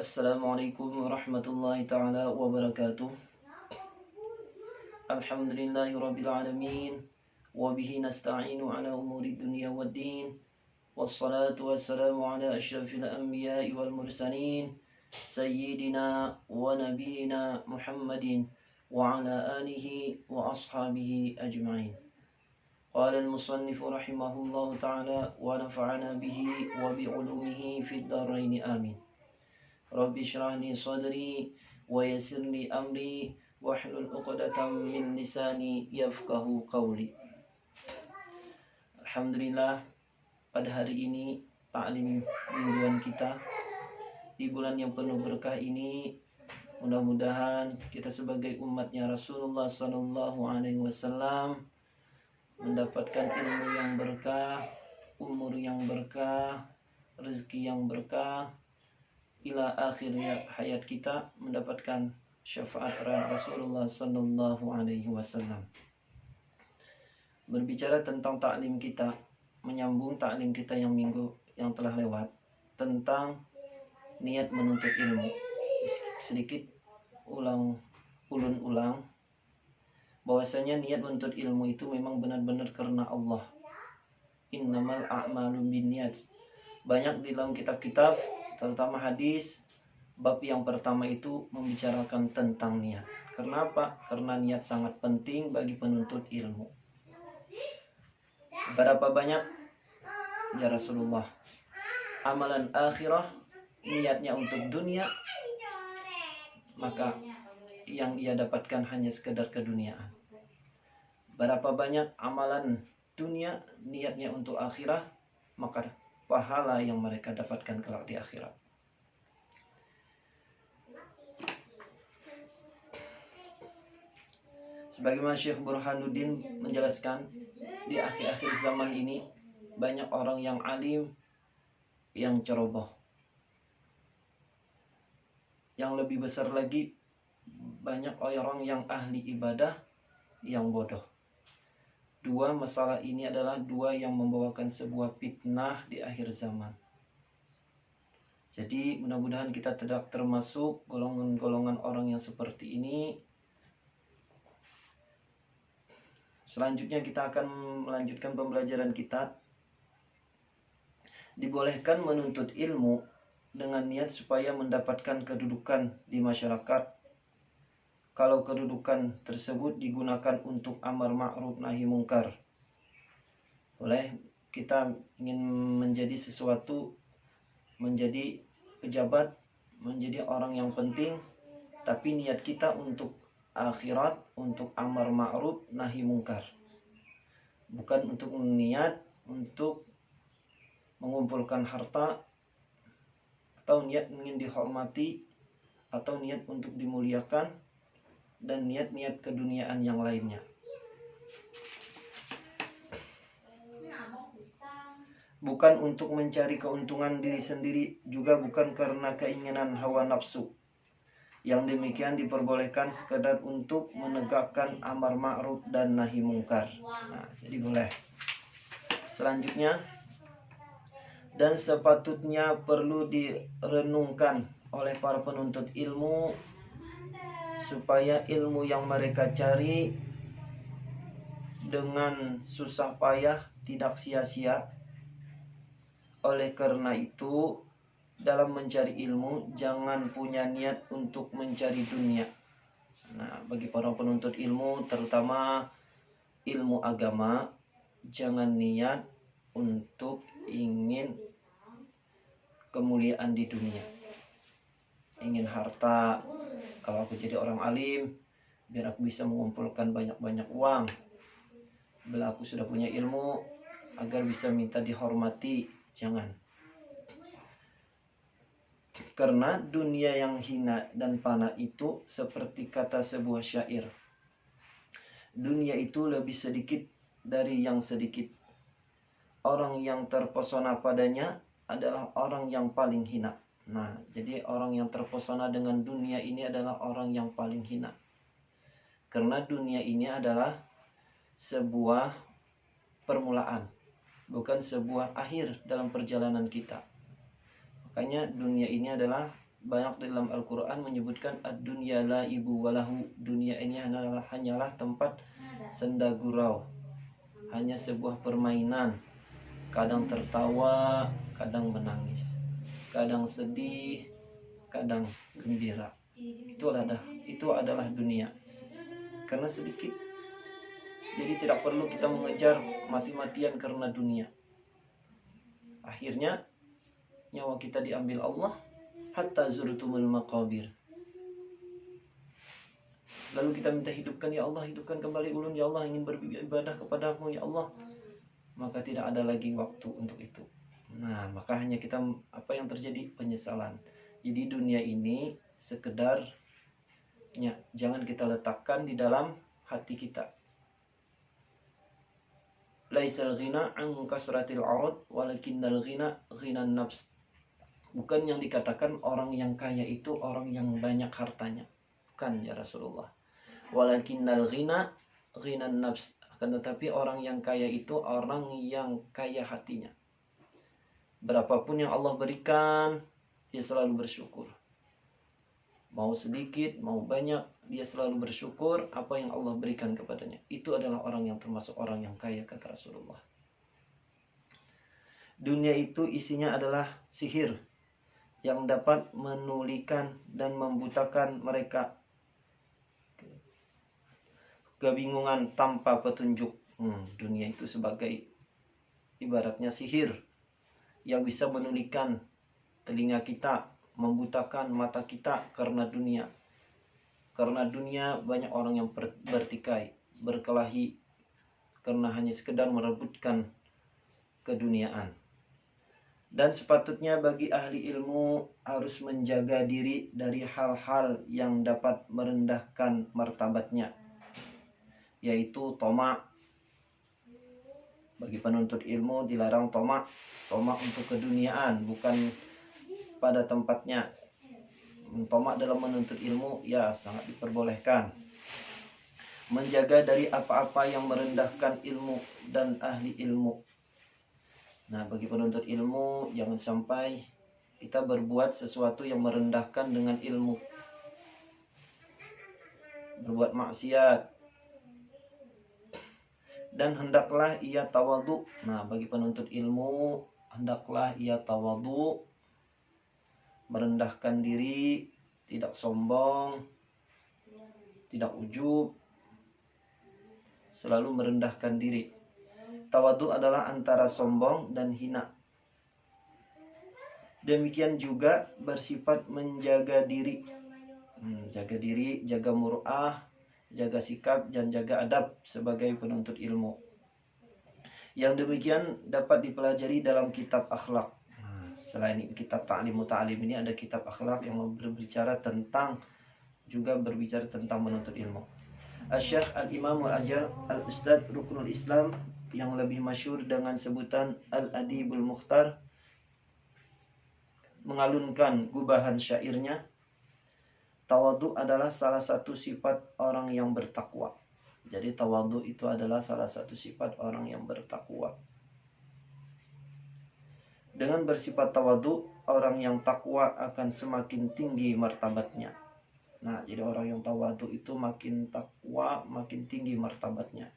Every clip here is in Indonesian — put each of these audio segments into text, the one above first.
Assalamualaikum warahmatullahi ta'ala wabarakatuh. Alhamdulillahi rabbil alamin. Wabihi nasta'inu ala umuri dunia wad din. Wassalatu wassalamu ala ashrafil anbiya'i wal mursalin. Sayyidina wa nabiyina Muhammadin wa ala alihi wa ashabihi ajma'in. Qala al-musannif rahimahullahu ta'ala wa nafa'ana bihi wa bi'ulumihi fid darain amin. Rabbi shrah li sadri wa yassir li amri wahlul 'uqdatam min lisani yafqahu qawli. Alhamdulillah, pada hari ini taklim mingguan kita di bulan yang penuh berkah ini, mudah-mudahan kita sebagai umatnya Rasulullah sallallahu alaihi wasallam mendapatkan ilmu yang berkah, umur yang berkah, rezeki yang berkah, ila akhir hayat kita mendapatkan syafaat Rasulullah sallallahu alaihi wasallam. Berbicara tentang taklim kita, menyambung taklim kita yang minggu yang telah lewat tentang niat menuntut ilmu. Sedikit ulun ulang bahwasanya niat menuntut ilmu itu memang benar-benar karena Allah. Innamal a'malu binniyat. Banyak di dalam kitab-kitab, terutama hadis, bab yang pertama itu membicarakan tentang niat. Kenapa? Karena niat sangat penting bagi penuntut ilmu. Berapa banyak ya Rasulullah amalan akhirah, niatnya untuk dunia, maka yang ia dapatkan hanya sekedar keduniaan. Berapa banyak amalan dunia, niatnya untuk akhirat, maka pahala yang mereka dapatkan kelak di akhirat. Sebagaimana Syekh Burhanuddin menjelaskan, di akhir-akhir zaman ini banyak orang yang alim, yang ceroboh. Yang lebih besar lagi, banyak orang yang ahli ibadah, yang bodoh. Dua masalah ini adalah dua yang membawakan sebuah fitnah di akhir zaman. Jadi mudah-mudahan kita tidak termasuk golongan-golongan orang yang seperti ini. Selanjutnya kita akan melanjutkan pembelajaran kita. Dibolehkan menuntut ilmu dengan niat supaya mendapatkan kedudukan di masyarakat. Kalau kedudukan tersebut digunakan untuk amar ma'ruf nahi mungkar. Boleh kita ingin menjadi sesuatu, menjadi pejabat, menjadi orang yang penting, tapi niat kita untuk akhirat, untuk amar ma'ruf nahi mungkar. Bukan untuk niat untuk mengumpulkan harta, atau niat ingin dihormati, atau niat untuk dimuliakan, dan niat-niat keduniaan yang lainnya. Bukan untuk mencari keuntungan diri sendiri, juga bukan karena keinginan hawa nafsu. Yang demikian diperbolehkan sekedar untuk menegakkan amar ma'ruf dan nahi mungkar. Nah, jadi boleh. Selanjutnya, dan sepatutnya perlu direnungkan oleh para penuntut ilmu supaya ilmu yang mereka cari dengan susah payah tidak sia-sia. Oleh karena itu, dalam mencari ilmu jangan punya niat untuk mencari dunia. Nah, bagi para penuntut ilmu, terutama ilmu agama, jangan niat untuk ingin kemuliaan di dunia, ingin harta. Kalau aku jadi orang alim, biar aku bisa mengumpulkan banyak-banyak uang. Bila aku sudah punya ilmu, agar bisa minta dihormati. Jangan. Karena dunia yang hina dan fana itu seperti kata sebuah syair. Dunia itu lebih sedikit dari yang sedikit. Orang yang terpesona padanya adalah orang yang paling hina. Nah, jadi orang yang terpesona dengan dunia ini adalah orang yang paling hina. Karena dunia ini adalah sebuah permulaan, bukan sebuah akhir dalam perjalanan kita. Makanya dunia ini adalah banyak dalam Al-Quran menyebutkan ad-dunya laibu walahu, dunia ini hanyalah tempat senda gurau, hanya sebuah permainan, kadang tertawa, kadang menangis, kadang sedih, kadang gembira. Itu adalah dunia. Karena sedikit, jadi tidak perlu kita mengejar mati-matian karena dunia. Akhirnya nyawa kita diambil Allah, hatta zurtumul maqabir. Lalu kita minta hidupkan, ya Allah, hidupkan kembali ulun, ya Allah, ingin beribadah kepadamu, ya Allah. Maka tidak ada lagi waktu untuk itu. Nah, maka hanya kita, apa yang terjadi? Penyesalan. Jadi dunia ini sekedarnya, jangan kita letakkan di dalam hati kita. Laisal ghina an kasratil arad walakinnal ghina ghinan nafs. Bukan yang dikatakan orang yang kaya itu orang yang banyak hartanya. Bukan ya Rasulullah. Walakinnal ghina ghinan nafs. Akan tetapi orang yang kaya itu orang yang kaya hatinya. Berapapun yang Allah berikan, dia selalu bersyukur. Mau sedikit, mau banyak, dia selalu bersyukur apa yang Allah berikan kepadanya. Itu adalah orang yang termasuk orang yang kaya, kata Rasulullah. Dunia itu isinya adalah sihir yang dapat menulikan dan membutakan mereka, kebingungan tanpa petunjuk. Dunia itu sebagai ibaratnya sihir yang bisa menulikan telinga kita, membutakan mata kita karena dunia. Karena dunia banyak orang yang bertikai, berkelahi karena hanya sekedar merebutkan keduniaan. Dan sepatutnya bagi ahli ilmu harus menjaga diri dari hal-hal yang dapat merendahkan martabatnya, yaitu tamak. Bagi penuntut ilmu dilarang tamak untuk keduniaan, bukan pada tempatnya. Tamak dalam menuntut ilmu ya sangat diperbolehkan. Menjaga dari apa-apa yang merendahkan ilmu dan ahli ilmu. Nah, bagi penuntut ilmu, jangan sampai kita berbuat sesuatu yang merendahkan dengan ilmu. Berbuat maksiat. Dan hendaklah ia tawadhu. Nah, bagi penuntut ilmu, hendaklah ia tawadhu. Merendahkan diri, tidak sombong, tidak ujub. Selalu merendahkan diri. Tawadhu adalah antara sombong dan hina. Demikian juga bersifat menjaga diri. Jaga diri, jaga muru'ah, jaga sikap, dan jaga adab sebagai penuntut ilmu. Yang demikian dapat dipelajari dalam kitab akhlak. Selain kitab ta'lim muta'alim ini ada kitab akhlak yang berbicara tentang menuntut ilmu. Asy-Syaikh Al-Imam Al-Ajar Al-Ustadz Ruknul Islam yang lebih masyhur dengan sebutan Al-Adibul Mukhtar mengalunkan gubahan syairnya, tawadhu adalah salah satu sifat orang yang bertakwa. Jadi tawadhu itu adalah salah satu sifat orang yang bertakwa. Dengan bersifat tawadhu, orang yang takwa akan semakin tinggi martabatnya. Nah, jadi orang yang tawadhu itu makin takwa, makin tinggi martabatnya.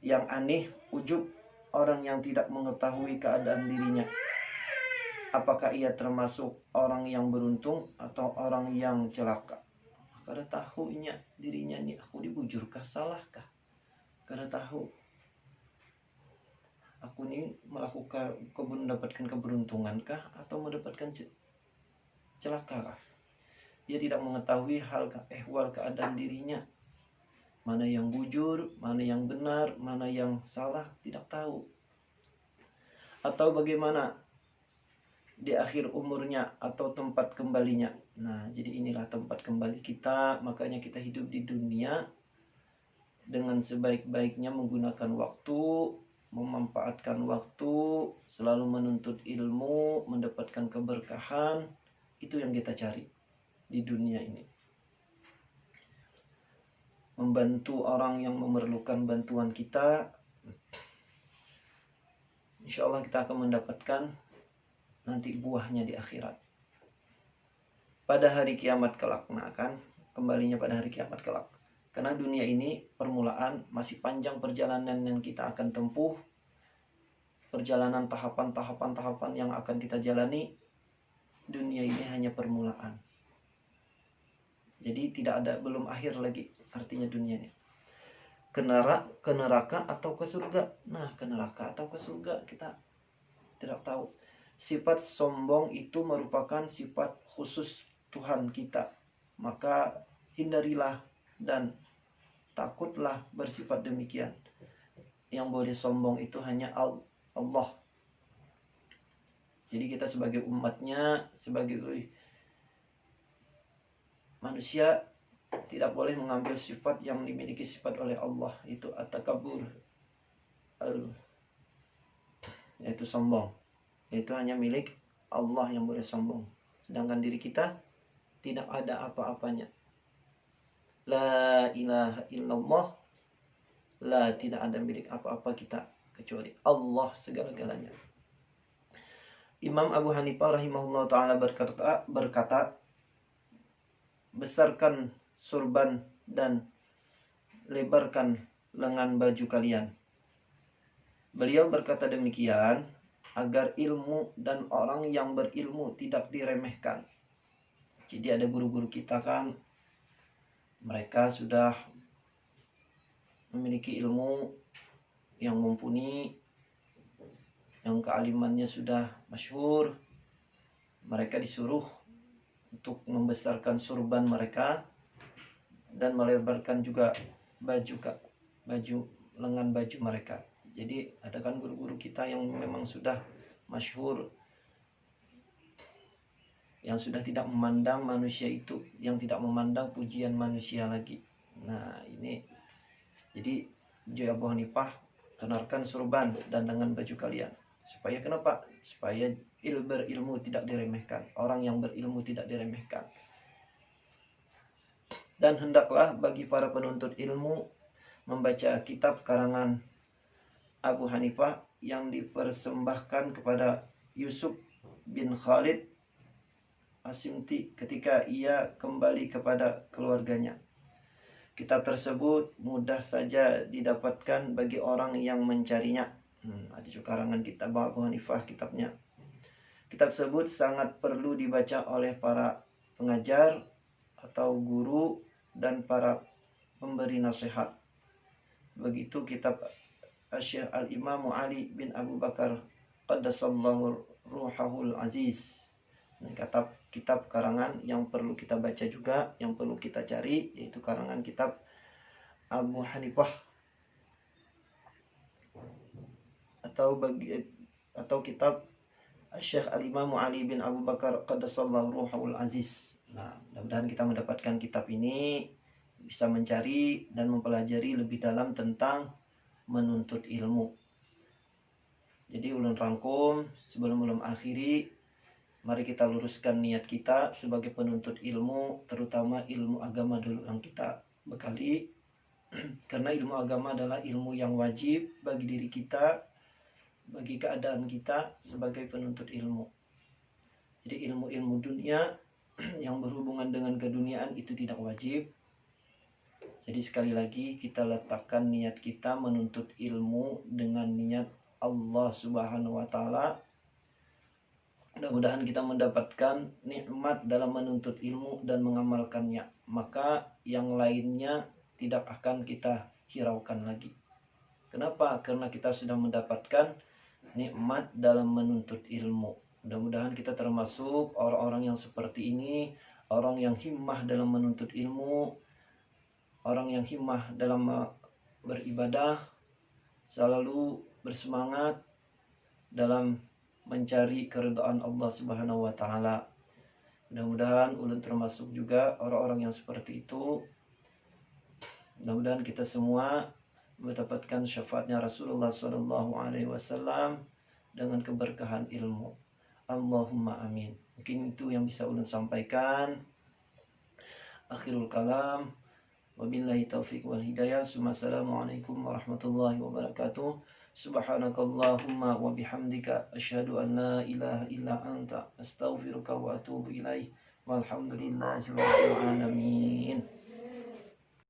Yang aneh, ujub, orang yang tidak mengetahui keadaan dirinya. Apakah ia termasuk orang yang beruntung atau orang yang celaka? Karena tahunya dirinya ini, aku dibujurkah, salahkah? Karena tahu aku ini mendapatkan keberuntungankah atau mendapatkan celakakah? Dia tidak mengetahui ehwal keadaan dirinya. Mana yang bujur, mana yang benar, mana yang salah, tidak tahu. Atau bagaimana di akhir umurnya atau tempat kembalinya. Nah, jadi inilah tempat kembali kita. Makanya kita hidup di dunia dengan sebaik-baiknya menggunakan waktu, memanfaatkan waktu, selalu menuntut ilmu, mendapatkan keberkahan. Itu yang kita cari di dunia ini. Membantu orang yang memerlukan bantuan kita. Insya Allah kita akan mendapatkan nanti buahnya di akhirat. pada hari kiamat kelak. Nah kan, kembalinya pada hari kiamat kelak. Karena dunia ini permulaan, masih panjang perjalanan yang kita akan tempuh. Perjalanan tahapan yang akan kita jalani. Dunia ini hanya permulaan. Jadi belum akhir lagi artinya dunia ini. Ke neraka atau ke surga. Nah, ke neraka atau ke surga kita tidak tahu. Sifat sombong itu merupakan sifat khusus Tuhan kita. Maka hindarilah dan takutlah bersifat demikian. Yang boleh sombong itu hanya Allah. Jadi kita sebagai umatnya, sebagai manusia, tidak boleh mengambil sifat yang dimiliki sifat oleh Allah, itu at-takabbur, yaitu sombong. Itu hanya milik Allah yang boleh sombong. Sedangkan diri kita tidak ada apa-apanya. La ilaha illallah. La, tidak ada milik apa-apa kita kecuali Allah segala-galanya. Imam Abu Hanifah rahimahullah ta'ala berkata, besarkan surban dan lebarkan lengan baju kalian. Beliau berkata demikian agar ilmu dan orang yang berilmu tidak diremehkan. Jadi ada guru-guru kita kan, mereka sudah memiliki ilmu yang mumpuni, yang kealimannya sudah masyhur. Mereka disuruh untuk membesarkan surban mereka dan melebarkan juga lengan baju mereka. Jadi ada kan guru-guru kita yang memang sudah masyhur, yang sudah tidak memandang manusia itu, yang tidak memandang pujian manusia lagi. Nah ini, jadi Abu Hanifah, kenarkan surban dan lengan baju kalian. Supaya kenapa? Supaya berilmu tidak diremehkan. Orang yang berilmu tidak diremehkan. Dan hendaklah bagi para penuntut ilmu membaca kitab karangan Abu Hanifah yang dipersembahkan kepada Yusuf bin Khalid As-Simti ketika ia kembali kepada keluarganya. Kitab tersebut mudah saja didapatkan bagi orang yang mencarinya. Ada juga karangan kitab Abu Hanifah kitabnya. Kitab tersebut sangat perlu dibaca oleh para pengajar atau guru dan para pemberi nasihat. Begitu kitab Syekh Al-Imam Ali bin Abu Bakar Qaddasallahu Ruhahul Aziz. Kitab karangan yang perlu kita baca juga, yang perlu kita cari, yaitu karangan kitab Abu Hanifah atau kitab Syekh Al-Imam Ali bin Abu Bakar Qaddasallahu Ruhahul Aziz. Nah, mudah-mudahan kita mendapatkan kitab ini, bisa mencari dan mempelajari lebih dalam tentang menuntut ilmu. Jadi ulun rangkum, sebelum akhiri, mari kita luruskan niat kita sebagai penuntut ilmu, terutama ilmu agama dulu yang kita bekali. Karena ilmu agama adalah ilmu yang wajib bagi diri kita, bagi keadaan kita sebagai penuntut ilmu. Jadi ilmu-ilmu dunia yang berhubungan dengan keduniaan itu tidak wajib. Jadi sekali lagi kita letakkan niat kita menuntut ilmu dengan niat Allah Subhanahu wa taala. Mudah-mudahan kita mendapatkan nikmat dalam menuntut ilmu dan mengamalkannya. Maka yang lainnya tidak akan kita hiraukan lagi. Kenapa? Karena kita sudah mendapatkan nikmat dalam menuntut ilmu. Mudah-mudahan kita termasuk orang-orang yang seperti ini, orang yang himmah dalam menuntut ilmu, orang yang himmah dalam beribadah, selalu bersemangat dalam mencari keridhaan Allah Subhanahu wa taala. Mudah-mudahan ulun termasuk juga orang-orang yang seperti itu. Mudah-mudahan kita semua mendapatkan syafaatnya Rasulullah sallallahu alaihi wasallam dengan keberkahan ilmu. Allahumma amin. Mungkin itu yang bisa ulun sampaikan. Akhirul kalam. Wabillahi taufiq wal hidayah. Assalamualaikum warahmatullahi wabarakatuh. Subhanakallahumma wa bihamdika asyhadu an la ilaha illa anta astaghfiruka wa atubu ilaih. Walhamdulillahirabbil alamin.